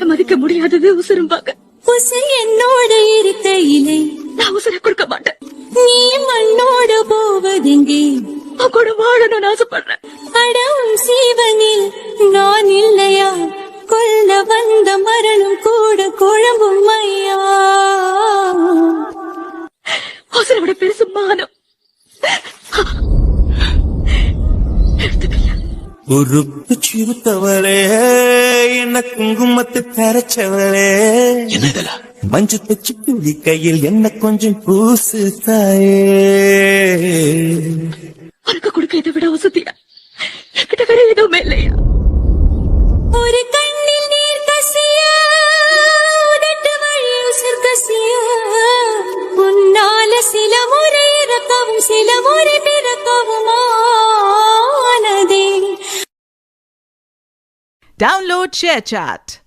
மதிக்க முடியாதது உசுரும்பாங்க. உசுர் என்னோட இருக்கையிலே நான் உசுரை கொடுக்க மாட்டேன். நீ மண்ணோட போவதெங்கே? உன் கூட வாழணும்னு ஆசைப்படுறேன். அடம் சீவனில் நான் இல்லையா? கொல்ல வந்த மரணம் கூட குழம்பும் ஐயா. உசுரோட பெருசு மானம். உருப்பு சிறுத்தவளே, என்ன குங்குமத்தை கரைச்சவளே, என்ன இதெல்லாம்? மஞ்சு தச்சு துளி கையில் என்ன கொஞ்சம் பூசு தாயே. உனக்கு கொடுக்க இதை விட வசதியா என்கிட்ட வேற எதுவுமே இல்லையா? ஒரு கண்ணில் நீர் கசியா, உதட்டு வழி உசிர் கசியா, உன்னால சில முறை இறக்கவும் சில முறை பிறக்கவும் ஆனதே. Download ShareChat.